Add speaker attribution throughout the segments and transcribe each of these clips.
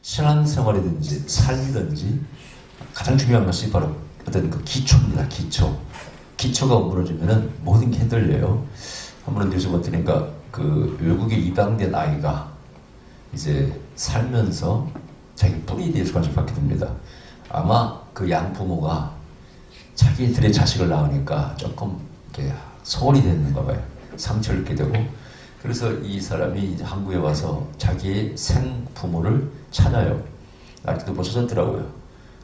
Speaker 1: 신앙생활이든지 삶이든지 가장 중요한 것이 바로 어떤 그 기초입니다. 기초가 무너지면은 모든 게 흔들려요. 한 번은 뉴스 봤더니까 그 외국에 입양된 아이가 이제 살면서 자기 뿌리에 대해서 관심받게 됩니다. 아마 그 양부모가 자기들의 자식을 낳으니까 조금 이렇게 소홀히 됐는가 봐요. 상처를 입게 되고. 그래서 이 사람이 이제 한국에 와서 자기의 생부모를 찾아요. 아직도 못 찾았더라고요.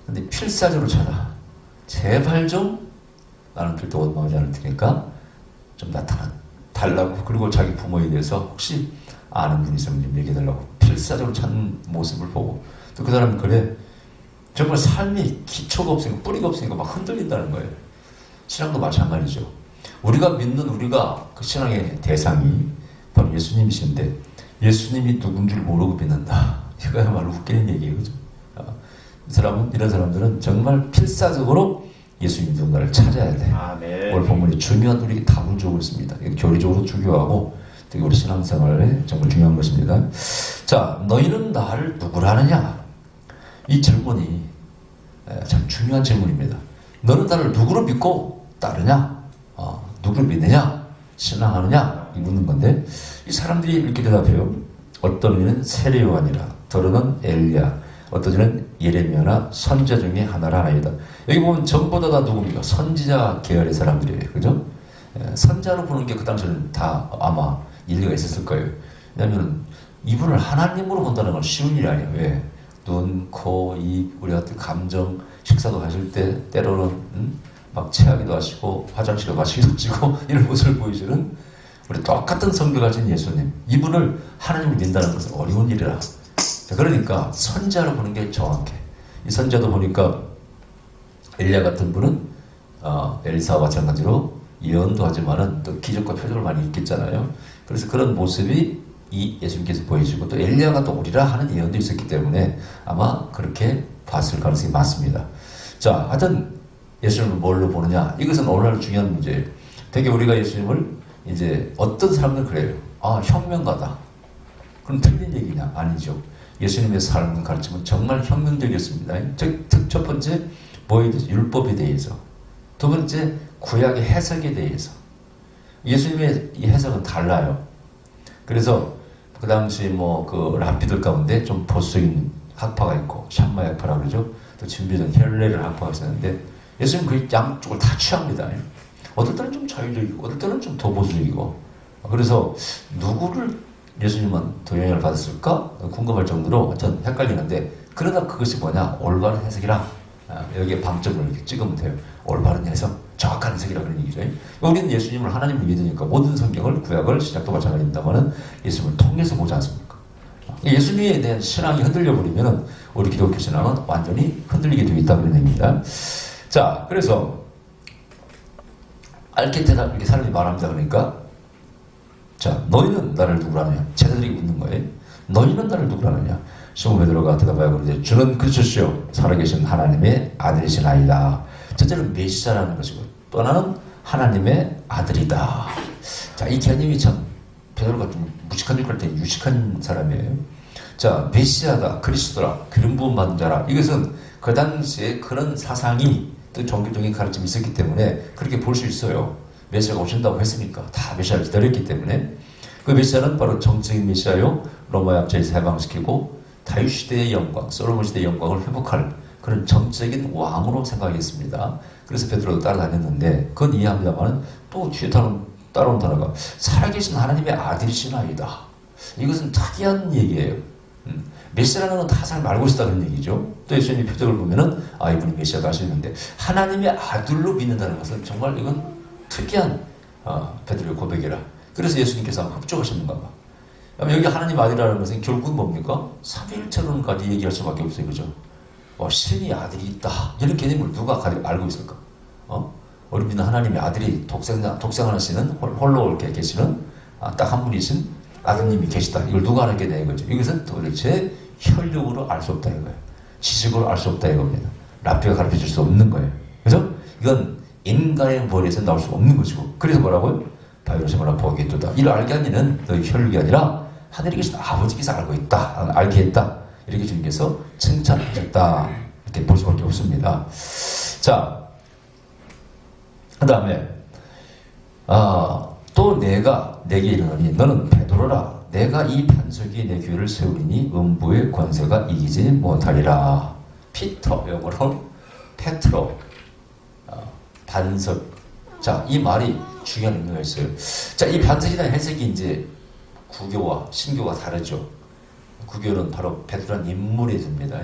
Speaker 1: 근데 필사적으로 찾아. 제발 좀 나는 절대 원망하지 않을 테니까 좀 달라고. 그리고 자기 부모에 대해서 혹시 아는 분 있으면 좀 얘기해달라고 필사적으로 찾는 모습을 보고, 또 그 사람은 그래 정말 삶이 기초가 없으니까 뿌리가 없으니까 막 흔들린다는 거예요. 신앙도 마찬가지죠. 우리가 믿는 우리가 그 신앙의 대상이 바로 예수님이신데 예수님이 누군 줄 모르고 믿는다. 이거야말로 웃기는 얘기예요. 그죠? 이런 사람들은 정말 필사적으로 예수님 누군가를 찾아야 돼.
Speaker 2: 네.
Speaker 1: 오늘 본문이 중요한 우리 답을 주고 있습니다. 교리적으로 중요하고 되게 우리 신앙생활에 정말 중요한 것입니다. 자, 너희는 나를 누구라 하느냐? 이 질문이 참 중요한 질문입니다. 너는 나를 누구로 믿고 따르냐? 누구를 믿느냐? 신앙하느냐? 이 묻는 건데, 이 사람들이 이렇게 대답해요. 어떤 이는 세례요한이라, 더러는 엘리야, 어떤 이는 예레미야나 선지자 중에 하나라 하나이다. 여기 보면 전부 다 누굽니까? 선지자 계열의 사람들이에요. 그죠? 선자로 보는 게 그 당시에는 다 아마 일리가 있었을 거예요. 왜냐하면 이분을 하나님으로 본다는 건 쉬운 일이 아니에요. 왜? 눈, 코, 입, 우리 같은 감정, 식사도 하실 때 때로는 막 체하기도 하시고 화장실에 가시기도 하시고 이런 모습을 보이시는 우리 똑같은 성격을 가진 예수님, 이분을 하나님을 믿는다는 것은 어려운 일이라. 자, 그러니까 선자로 보는 게 정확해. 이 선자도 보니까 엘리야 같은 분은 엘리사와 마찬가지로 예언도 하지만은 또 기적과 표적을 많이 있겠잖아요. 그래서 그런 모습이 이 예수님께서 보여주고, 또 엘리야가 또 오리라 하는 예언도 있었기 때문에 아마 그렇게 봤을 가능성이 많습니다. 자, 하여튼 예수님을 뭘로 보느냐? 이것은 오늘날 중요한 문제예요. 되게 우리가 예수님을 이제 어떤 사람들은 그래요. 혁명가다. 그럼 틀린 얘기냐? 아니죠. 예수님의 삶 가르침은 정말 혁명적이었습니다. 첫 번째, 뭐에 대해서? 율법에 대해서. 두 번째, 구약의 해석에 대해서. 예수님의 이 해석은 달라요. 그래서 그 당시 그 랍비들 가운데 좀 보수적인 학파가 있고, 샴마 학파라고 그러죠. 또 진비전 헬레를 학파가 있었는데, 예수님 그 양쪽을 다 취합니다. 어떨 때는 좀 자유적이고, 어떨 때는 좀 더 보수적이고. 그래서 누구를 예수님은 더 영향을 받았을까? 궁금할 정도로 전 헷갈리는데, 그러나 그것이 뭐냐? 올바른 해석이라. 여기에 방점을 이렇게 찍으면 돼요. 올바른 해석, 정확한 해석이라 그런 얘기죠. 우리는 예수님을 하나님을 믿으니까 모든 성경을, 구약을, 신약도 마찬가지입니다만은 예수님을 통해서 보지 않습니까? 예수님에 대한 신앙이 흔들려 버리면은 우리 기독교 신앙은 완전히 흔들리게 되어 있다 그런 얘기입니다. 자, 그래서 알케테나 이렇게 사람이 말합니다. 그러니까 자, 너희는 나를 누구라 하느냐? 제자들이 묻는 거예요. 너희는 나를 누구라 하느냐? 시몬 베드로가 대답하여 그러되 주는 그리스도시요 살아계신 하나님의 아들이시나이다. 첫째는 메시아라는 것이고, 또 하나는 하나님의 아들이다. 자, 이 개념이 참 베드로가 좀 무식한 줄 알 때 유식한 사람이에요. 자, 메시아다, 그리스도라, 기름 부음 받은 자라. 이것은 그 당시에 그런 사상이 또 종교적인 가르침이 있었기 때문에 그렇게 볼 수 있어요. 메시아가 오신다고 했으니까 다 메시아를 기다렸기 때문에. 그 메시아는 바로 정적인 메시아요, 로마의 압제에서 해방시키고 다윗 시대의 영광, 솔로몬 시대의 영광을 회복할 그런 정적인 왕으로 생각했습니다. 그래서 베드로도 따라다녔는데, 그건 이해합니다만 또 뒤에 따라온 단어가 살아계신 하나님의 아들이시나이다. 이것은 특이한 얘기예요. 메시아라는 건 다 잘 알고 있다 그런 얘기죠. 또 예수님의 표적을 보면은 이분이 메시아가 하시는데, 하나님의 아들로 믿는다는 것은 정말 이건 특이한 베드로의 고백이라. 그래서 예수님께서 합족하셨는가 봐. 여기 하나님 아들이라는 것은 결국은 뭡니까? 삼위일체론까지 얘기할 수밖에 없어요. 그죠? 신이 아들이 있다. 이런 개념을 누가 알고 있을까? 우리 믿는 하나님의 아들이 독생하시는 홀로 이렇게 계시는 딱 한 분이신 아드님이 계시다. 이걸 누가 알았겠냐 이거죠. 이것은 도대체 혈육으로 알 수 없다 이거예요. 지식으로 알 수 없다 이겁니다. 랍비가 가르쳐 줄 수 없는 거예요. 그래서 이건 인간의 머리에서 나올 수 없는 것이고, 그래서 뭐라고요? 바이러스마나 보겠도다. 이를 알게 하니는 너희 혈육이 아니라 하늘에 계신 아버지께서 알고 있다. 알게 했다. 이렇게 주님께서 칭찬하셨다. 이렇게 볼 수밖에 없습니다. 자, 그 다음에 또 내가 내게 이르노니 너는 베드로라. 내가 이 반석 위에 내 교회를 세우리니 음부의 권세가 이기지 못하리라. 피터, 영어로 페트로, 반석. 자, 이 말이 중요한 의미가 있어요. 자, 이 반석이라는 해석이 이제 구교와 신교가 다르죠. 구교는 바로 베드로라는 인물이 됩니다.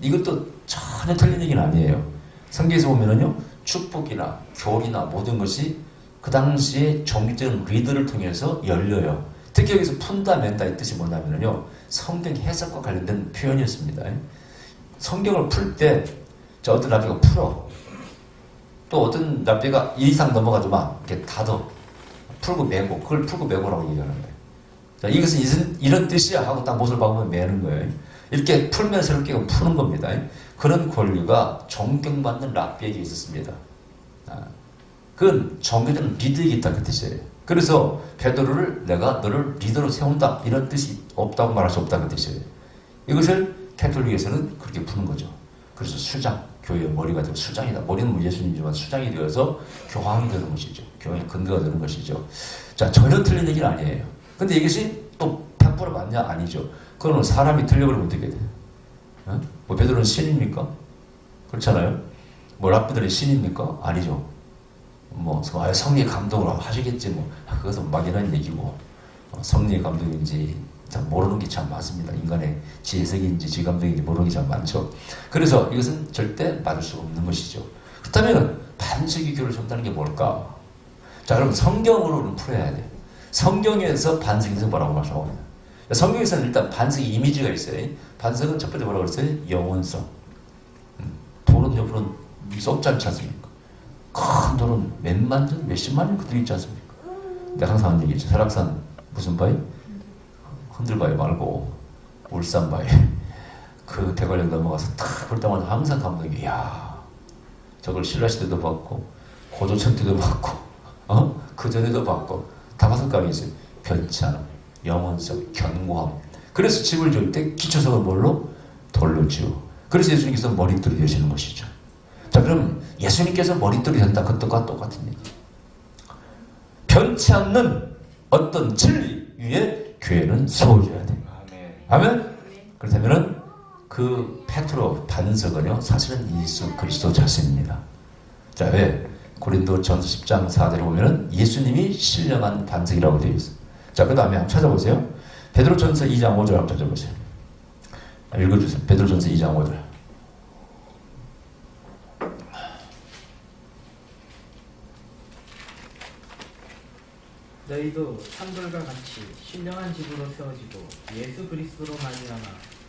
Speaker 1: 이것도 전혀 틀린 얘기는 아니에요. 성경에서 보면은요, 축복이나 교리나 모든 것이 그 당시에 종교적인 리더를 통해서 열려요. 특히 여기서 푼다멘다 이 뜻이 뭐냐면요, 성경 해석과 관련된 표현이었습니다. 성경을 풀 때 어떤 랍비가 풀어. 또 어떤 랍비가 이 이상 넘어가지 마. 이렇게 닫어. 풀고 매고. 그걸 풀고 매고라고 얘기하는 거예요. 자, 이것은 이런 뜻이야 하고 딱 못을 박으면 매는 거예요. 이렇게 풀면서 이렇게 푸는 겁니다. 그런 권리가 존경받는 랍비에게 있었습니다. 그건 종교적인 리더에게 있다 그 뜻이에요. 그래서 베드로를 내가 너를 리더로 세운다 이런 뜻이 없다고 말할 수 없다 그 뜻이에요. 이것을 캐톨릭에서는 그렇게 푸는 거죠. 그래서 수장, 교회의 머리가 되고 수장이다. 머리는 뭐 예수님이지만 수장이 되어서 교황이 되는 것이죠. 교황의 근거가 되는 것이죠. 자, 전혀 틀린 얘기는 아니에요. 근데 이것이 또 100% 맞냐? 아니죠. 그거는 사람이 틀려버리면 어떻게 돼요? 뭐 베드로는 신입니까? 그렇잖아요. 뭐 랍비들이 신입니까? 아니죠. 뭐 성령의 감동으로 하시겠지 뭐. 그것은 막연한 얘기고 성령의 감동인지 참 모르는 게 참 많습니다. 인간의 지혜색인지 지감동인지 모르는 게 참 많죠. 그래서 이것은 절대 맞을 수 없는 것이죠. 그렇다면 반석이 교를 세운다는 게 뭘까? 자, 그럼 성경으로는 풀어야 돼. 성경에서 반석에서 뭐라고 말하고 있냐? 성경에서는 일단 반석의 이미지가 있어요. 반석은 첫 번째 뭐라고 그랬어요? 영원성. 돌은 옆으로는 썩지 않지 않습니까? 큰 돌은 몇만 년, 몇십만 년 그대로 있지 않습니까? 내가 항상 하는 얘기죠. 설악산 무슨 바위? 흔들바위 말고 울산바위. 그 대관령 넘어가서 탁 볼 때마다 항상 감독이 이야 저걸 신라시대도 봤고 고조선 때도 봤고 그 전에도 봤고 다 봤을 거 아니겠어요. 변치 않음, 영원성, 견고함. 그래서 집을 지을 때 기초석을 뭘로? 돌로 지어. 그래서 예수님께서 머릿돌이 되시는 것이죠. 자, 그럼 예수님께서 머릿돌이 된다. 그것과 똑같은 얘기. 변치 않는 어떤 진리 위에 교회는 세워져야 돼요. 아멘? 그렇다면은 그 페트로 반석은요, 사실은 예수 그리스도 자신입니다. 자, 왜? 고린도전서 10장 4절에 보면은 예수님이 신령한 반석이라고 되어 있어요. 자, 그 다음에 한번 찾아보세요. 베드로전서 2장 5절 한번 찾아보세요. 읽어주세요. 베드로전서 2장 5절.
Speaker 2: 너희도 산돌과 같이 신령한 집으로 세워지고 예수 그리스도로 말미암아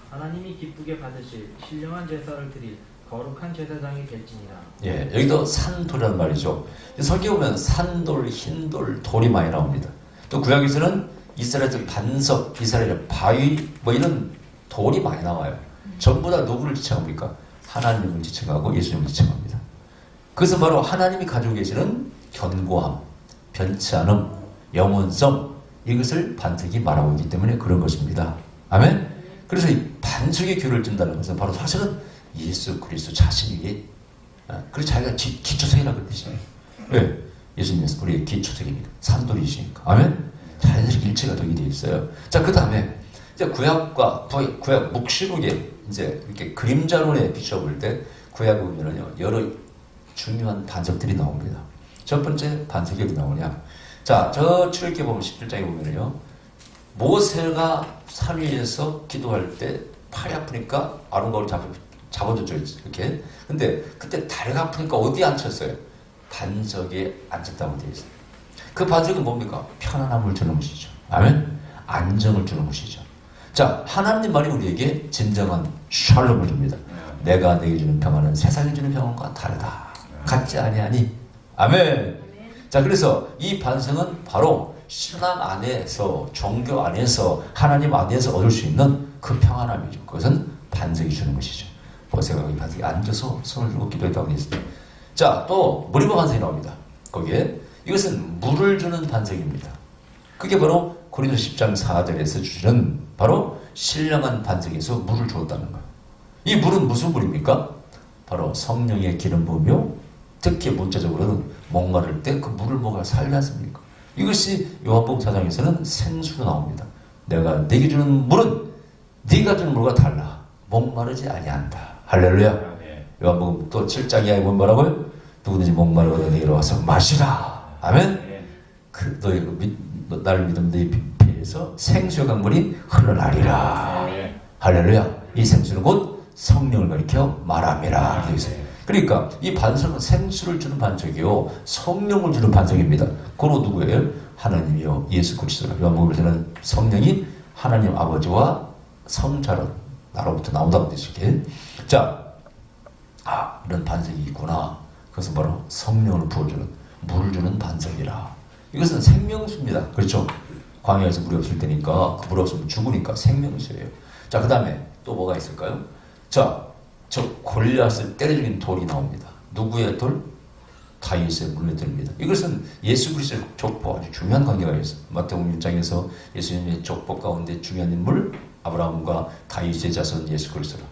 Speaker 2: 하나님이 기쁘게 받으실 신령한 제사를 드릴 거룩한 제사장이 될지니라.
Speaker 1: 예, 여기도 산돌이란 말이죠. 설교 보면 산돌, 흰돌, 돌이 많이 나옵니다. 또 구약에서는 이스라엘의 반석, 이스라엘의 바위 뭐 이런 돌이 많이 나와요. 전부 다 누구를 지칭합니까? 하나님을 지칭하고 예수님을 지칭합니다. 그것은 바로 하나님이 가지고 계시는 견고함, 변치 않음, 영원성, 이것을 반석이 말하고 있기 때문에 그런 것입니다. 아멘? 그래서 이 반석의 교를 든다는 것은 바로 사실은 예수 그리스도 자신이 그래서 자기가 기초석이라고 뜻이에요. 왜? 예수님은 우리의 기초석입니다. 산돌이시니까. 아멘? 자연스럽게 일체가 되게 되어 있어요. 자, 그 다음에 이제 구약 묵시록에 이제 이렇게 그림자론에 비춰볼 때 구약에 보면은요, 여러 중요한 반석들이 나옵니다. 첫 번째 반석이 어디 나오냐? 자, 저 출애굽기 보면 17장에 보면은요, 모세가 산 위에서 기도할 때 팔이 아프니까 아론과 잡아줬죠, 이렇게. 근데 그때 다리가 아프니까 어디에 앉혔어요? 반석에 앉혔다고 되어 있어요. 그 반석은 뭡니까? 편안함을 주는 것이죠. 아멘? 안정을 주는 것이죠. 자, 하나님 말이 우리에게 진정한 샬롬을 줍니다. 내가 너에게 주는 평안은 세상에 주는 평안과 다르다. 같지 아니하니. 아멘. 자, 그래서 이 반석은 바로 신앙 안에서, 종교 안에서, 하나님 안에서 얻을 수 있는 그 평안함이죠. 그것은 반석이 주는 것이죠. 모세가 이 반석에 앉아서 손을 들고 기도했다고 되어 있습니다. 자, 또 무리바 반석이 나옵니다. 거기에 이것은 물을 주는 반석입니다. 그게 바로 고린도 10장 4절에서 주시는 바로 신령한 반석에서 물을 주었다는 거예요. 이 물은 무슨 물입니까? 바로 성령의 기름 부으며 특히 문자적으로는 목마를 때 그 물을 먹어야 살지 않습니까? 이것이 요한복음 4장에서는 생수로 나옵니다. 내가 네게 주는 물은 네가 주는 물과 달라. 목마르지 아니한다. 할렐루야. 요한복음 또 7장 이하에 보면 뭐라고요? 누구든지 목마르거든 내게로 와서 마시라. 아멘. 너희 나를 믿으면 너희 피에서 생수의 강물이 흘러나리라. 할렐루야. 이 생수는 곧 성령을 가리켜 말함이라. 그러니까 이 반석은 생수를 주는 반석이요 성령을 주는 반석입니다. 그로 누구예요? 하나님이요 예수 그리스도. 요한복음에서는 성령이 하나님 아버지와 성자로 나로부터 나온다는 뜻이게. 자, 이런 반석이 있구나. 그것은 바로 성령을 부어주는 물을 주는 반석이라. 이것은 생명수입니다. 그렇죠? 광야에서 물이 없을 때니까 그 물 없으면 죽으니까 생명수예요. 자, 그 다음에 또 뭐가 있을까요? 자, 저 골리앗을 때려 죽인 돌이 나옵니다. 누구의 돌? 다윗의 물맷돌입니다. 이것은 예수 그리스도의 족보, 아주 중요한 관계가 있어요. 마태복음 1장에서 예수님의 족보 가운데 중요한 인물 아브라함과 다윗의 자손 예수 그리스도라.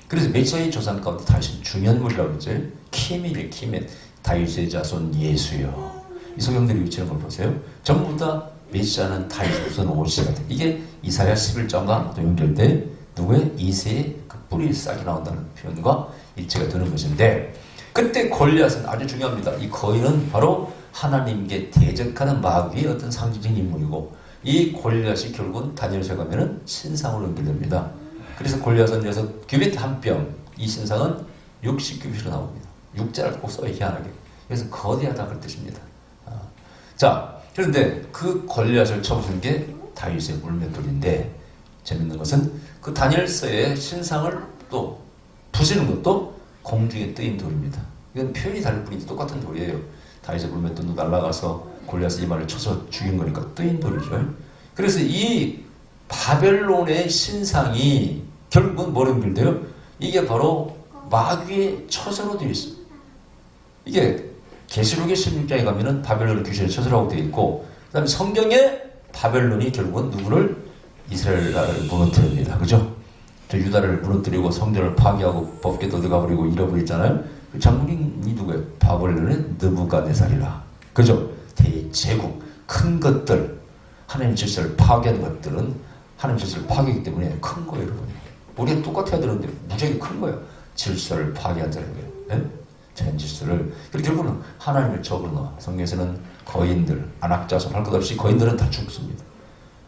Speaker 1: 그래서 메시아의 조상 가운데 다윗은 중요한 인물이라고 그러죠. 키밀이에요. 키밀. 다윗의 자손 예수요. 이 소경들이 위치하는 걸 보세요. 전부 다 메시아는 다윗의 후손 오시가 돼. 이게 이사야 11장과 또 연결돼 누구의? 이새의 그 뿌리 싹이 나온다는 표현과 일치가 되는 것인데, 그때 골리앗은 아주 중요합니다. 이 거인은 바로 하나님께 대적하는 마귀의 어떤 상징적인 인물이고, 이 골리앗이 결국은 다니엘서에 가면은 신상으로 연결됩니다. 그래서 골리앗은 6규빗 한 뼘, 이 신상은 60규빗으로 나옵니다. 육자를 꼭 써요, 희한하게. 그래서 거대하다 그런 뜻입니다. 자, 그런데 그 골리앗을 쳐부순 게 다윗의 물맷돌인데, 재밌는 것은 그 다니엘서의 신상을 또 부시는 것도 공중에 뜨인 돌입니다. 이건 표현이 다를 뿐이지 똑같은 돌이에요. 다윗의 물맷돌도 날아가서 골리앗의 이마를 쳐서 죽인 거니까 뜨인 돌이죠. 그래서 이 바벨론의 신상이 결국은 뭐로 연결돼요? 이게 바로 마귀의 처소로 되어 있어요. 이게 계시록의 16장에 가면은 바벨론 귀신의 처소라고 되어 있고, 그 다음에 성경에 바벨론이 결국은 누구를? 이스라엘 나라를 무너뜨립니다. 그죠? 저 유다를 무너뜨리고 성전을 파괴하고 법궤도 들어가버리고 잃어버렸잖아요. 그 장군이 누구예요? 바벨론의 느부갓네살이라. 그죠? 대제국, 큰 것들, 하나님 질서를 파괴한 것들은 하나님 질서를 파괴하기 때문에 큰 거예요, 여러분. 우리가 똑같아야 되는데 무지하게 큰 거예요. 질서를 파괴한다는 거예요. 네? 전 질서를. 그리고 결국은 하나님을 적으로 넣어. 성경에서는 거인들, 안악자손 할 것 없이 거인들은 다 죽습니다.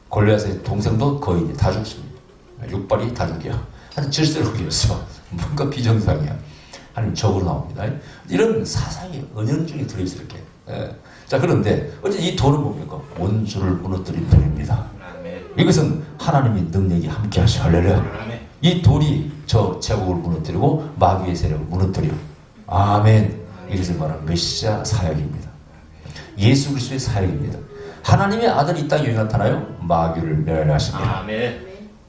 Speaker 1: 골리앗의 동생도 거인이 다 죽습니다. 육발이 다 죽이야. 하여튼 질서를 어겼어. 뭔가 비정상이야. 하나님 적으로 나옵니다. 이런 사상이 은연중에 들어있어 이렇게. 자, 그런데 어제 이 돌은 뭡니까? 원수를 무너뜨린 돌입니다. 이것은 하나님의 능력이 함께 하셔. 할렐루야. 이 돌이 저 제국을 무너뜨리고 마귀의 세력을 무너뜨려. 아멘. 이것을 말하는 메시아 사역입니다. 예수 그리스도의 사역입니다. 하나님의 아들이 이 땅에 나타나요? 마귀를 멸하십니다.
Speaker 2: 아멘.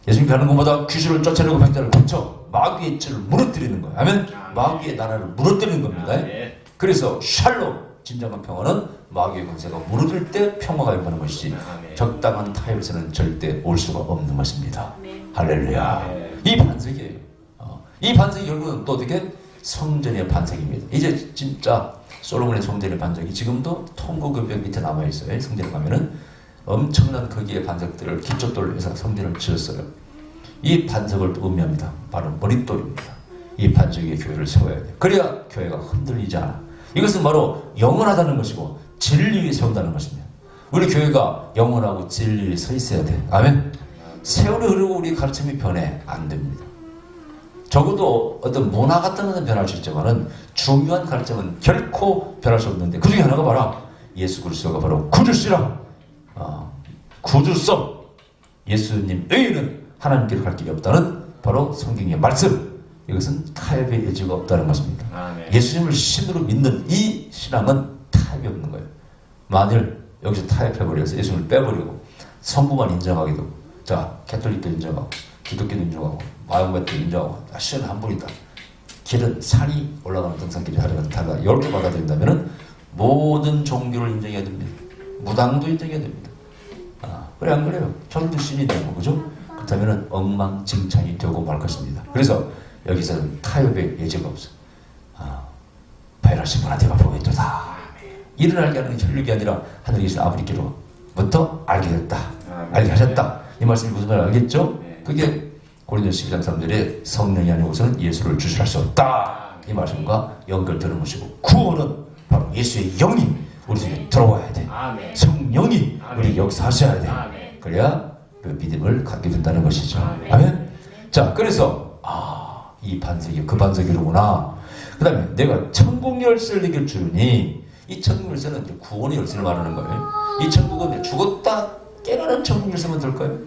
Speaker 1: 예수님이 하는 것보다 귀신을 쫓아내고 병자를 고쳐 마귀의 죄를 무너뜨리는 거예요. 아멘. 마귀의 나라를 무너뜨리는 겁니다.
Speaker 2: 아멘.
Speaker 1: 그래서 샬롬, 진정한 평화는 마귀의 권세가 무너질 때 평화가 임하는 것이지,
Speaker 2: 아멘.
Speaker 1: 적당한 타협에서는 절대 올 수가 없는 것입니다.
Speaker 3: 아멘.
Speaker 1: 할렐루야.
Speaker 2: 아멘.
Speaker 1: 이 반석이에요. 이 반석이 결국은 또 어떻게? 성전의 반석입니다. 이제 진짜 솔로몬의 성전의 반석이 지금도 통곡벽 밑에 남아있어요. 성전에 가면은 엄청난 크기의 반석들을 기초돌로 해서 성전을 지었어요. 이 반석을 의미합니다. 바로 머릿돌입니다. 이 반석 위에 교회를 세워야 돼요. 그래야 교회가 흔들리지 않아. 이것은 바로 영원하다는 것이고 진리 위에 세운다는 것입니다. 우리 교회가 영원하고 진리 위에 서 있어야 돼. 아멘. 세월이 흐르고 우리 가르침이 변해. 안 됩니다. 적어도 어떤 문화 같은 것은 변할 수 있지만은 중요한 가르침은 결코 변할 수 없는데, 그 중에 하나가 바로 예수 그리스도가 바로 구주시라. 구주성. 예수님 외에는 하나님께로 갈 길이 없다는 바로 성경의 말씀. 이것은 타협의 여지가 없다는 것입니다.
Speaker 2: 아멘.
Speaker 1: 예수님을 신으로 믿는 이 신앙은 타협이 없는 거예요. 만일 여기서 타협해버려서 예수님을 빼버리고 성부만 인정하게 되고, 자, 캐톨릭도 인정하고 기독교도 인정하고 마음밭도 인정하고 신은 한 분이다. 길은 산이 올라가는 등산길이 하려면 달라. 10개 받아들인다면 모든 종교를 인정해야 됩니다. 무당도 인정해야 됩니다. 그래 안 그래요? 절도 신이 되고, 그죠? 그렇다면 엉망진창이 되고 말 것입니다. 그래서 여기서는 타협의 여지가 없어. 바이러스 문화대가 보겠도다. 일어나게 하는 혈육이 아니라 하늘에서 아버지께로부터 알게 됐다. 알게 하셨다. 이 말씀이 무슨 말 알겠죠? 그게 고린도 12장 3절에 성령이 아니고서는 예수를 주술할 수 없다. 이 말씀과 연결되는 것이고, 구원은 바로 예수의 영이 우리 속에 들어와야 돼. 성령이 우리 역사하셔야 돼. 그래야 그 믿음을 갖게 된다는 것이죠. 아멘. 자, 그래서 이 반석이 그 반석이로구나. 그 다음에 내가 천국 열쇠를 내게 주니, 이 천국 열쇠는 이제 구원의 열쇠를 말하는 거예요. 이 천국은 죽었다 깨어나는 천국 열쇠만 들까요?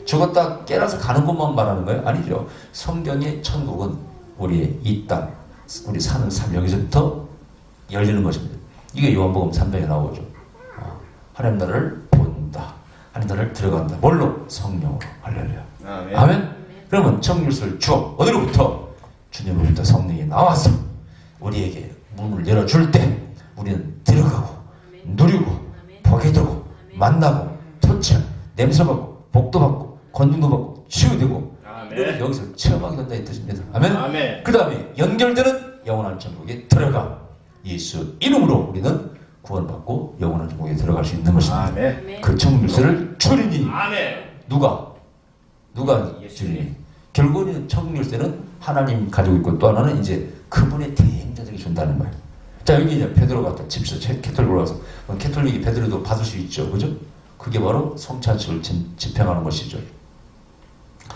Speaker 1: 죽었다 깨어나서 가는 곳만 말하는 거예요? 아니죠. 성경의 천국은 우리의 이 땅, 우리 사는 삶, 여기서부터 열리는 것입니다. 이게 요한복음 3장에 나오죠. 하나님 나라를 본다. 하나님 나라를 들어간다. 뭘로? 성령으로. 할렐루야. 아멘. 그러면 천국 열쇠를 주어 어디로부터? 주님으로부터 성령이 나와서 우리에게 문을 열어줄 때 우리는 들어가고 누리고 보게 되고 만나고 터치하고 냄새받고 복도 받고 권능도 받고 치유되고 여기서 체험하게 된다 이 뜻입니다. 아멘. 그 다음에 연결되는 영원한 천국에 들어가 예수 이름으로 우리는 구원받고 영원한 천국에 들어갈 수 있는 것입니다. 그 천국 열쇠를 주리니 누가 주리니? 결국은 천국 열쇠는 하나님 가지고 있고 또 하나는 이제 그분의 대행자들이 준다는 거예요. 자, 여기 이제 베드로가 또 캐톨릭으로 가서 캐톨릭이 베드로도 받을 수 있죠. 그죠? 그게 바로 성찬식을 집행하는 것이죠.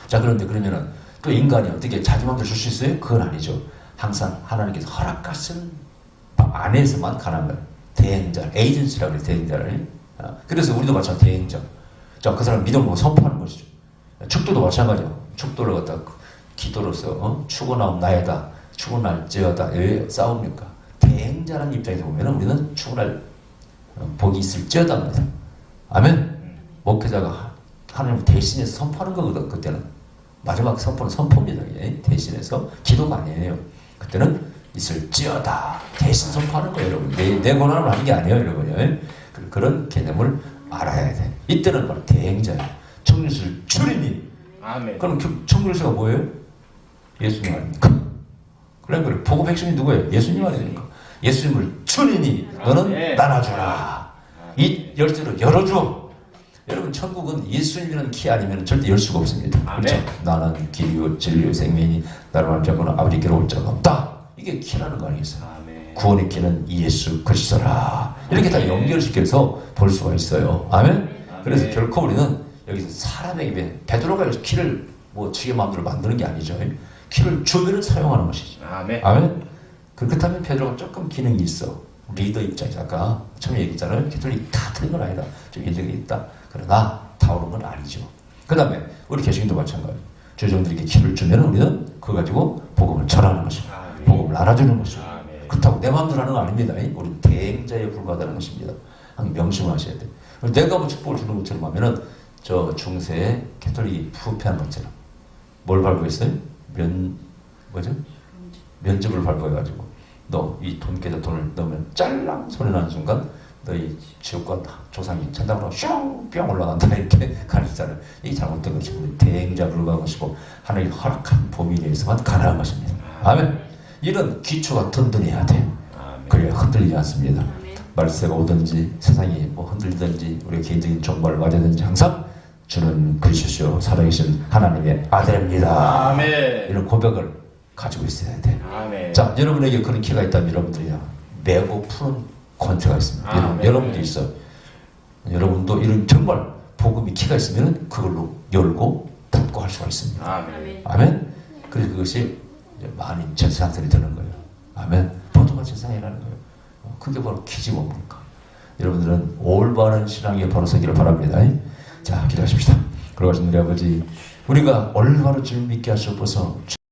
Speaker 1: 자, 그런데 그러면은 또 인간이 어떻게 자기 마음대로 줄 수 있어요? 그건 아니죠. 항상 하나님께서 허락하신 안에서만 가는 거예요. 대행자, 에이전시라고 해요. 대행자를. 그래서 우리도 마찬가지 대행자. 자, 그 사람 믿음으로 선포하는 것이죠. 축도도 마찬가지야. 축도를 갖다 기도로서 축원하옵 나이다. 축원할지어다. 왜 싸웁니까? 대행자라는 입장에서 보면 우리는 축원할 복이 있을지어다 합니다. 아멘. 목회자가 하나님을 대신해서 선포하는 거거든. 그때는 마지막 선포는 선포입니다. 대신해서 기도가 아니에요. 그때는 있을지어다. 대신 선포하는 거예요, 여러분. 내 권한을 하는 게 아니에요, 여러분. 그런 개념을 알아야 돼. 이때는 바로 대행자예요. 청률수를 주리니. 그럼 청률수가 뭐예요? 예수님 아닙니까? 그래. 복음 핵심이 누구예요? 예수님 아닙니까? 예수님을 주리니 너는 나눠주라. 이 열쇠로 열어줘. 여러분, 천국은 예수님이라는 키 아니면 절대 열 수가 없습니다. 그렇죠? 나는 길이요 진리요 생명이니 나를 만나거나 아버지께로 올 자가 없다. 이게 키라는 거 아니겠어요? 구원의 키는 예수 그리스도라. 이렇게 다 연결시켜서 볼 수가 있어요. 아멘. 그래서 결코 우리는 여기서 사람에게 베드로가 키를 뭐 지게 마음대로 만드는 게 아니죠. 키를 주면은 사용하는 것이죠. 아멘. 그렇다면 베드로가 조금 기능이 있어. 리더 입장에서 아까 처음에 얘기했잖아요. 캐톨릭 다 틀린 건 아니다. 좀 일리가 있다. 그러나 다 옳은 건 아니죠. 그 다음에 우리 개신도 마찬가지. 조정들에게 키를 주면 우리는 그거 가지고 복음을 전하는 것입니다. 복음을 알아주는 것입니다. 그렇다고 내 마음대로 하는 거 아닙니다. 우리는 대행자에 불과하다는 것입니다. 항상 명심을 하셔야 돼요. 내가 뭐 축복을 주는 것처럼 하면은 저 중세에 캐톨릭이 부패한 것처럼 뭘 발부했어요? 면접을 발부해가지고 너 이 돈 깨져 돈을 넣으면 짤랑 소리 나는 순간 너희 지옥과 조상이 천당으로 슝뿅 올라간다 이렇게 가르치잖아요. 이게 잘못된 것입니다. 대행자 불과한 것이고 하나님이 허락한 범위 내에서만 가능한 것입니다. 아멘. 이런 기초가 든든해야 돼. 그래야 흔들리지 않습니다. 말세가 오든지 세상이 뭐 흔들리든지 우리가 개인적인 종말을 맞아든지 항상 주는 그리스도시요 살아계신 하나님의 아들입니다. 아멘. 이런 고백을 가지고 있어야 돼. 아멘. 자, 여러분에게 그런 키가 있다면 여러분들이 메고 푸는 권세가 있습니다. 여러분도 있어요. 여러분도 이런 정말 복음이 키가 있으면 그걸로 열고 닫고 할 수가 있습니다. 아멘. 아멘. 그래서 그것이 많은 제사상들이 되는 거예요. 아멘. 보통한 제사상이라는 거예요. 그게 바로 키지 뭡니까? 여러분들은 올바른 신앙에 바로 서기를 바랍니다. 자, 기도하십시다. 그러하신 우리 아버지, 우리가 올바로 주를 믿게 하시옵소서.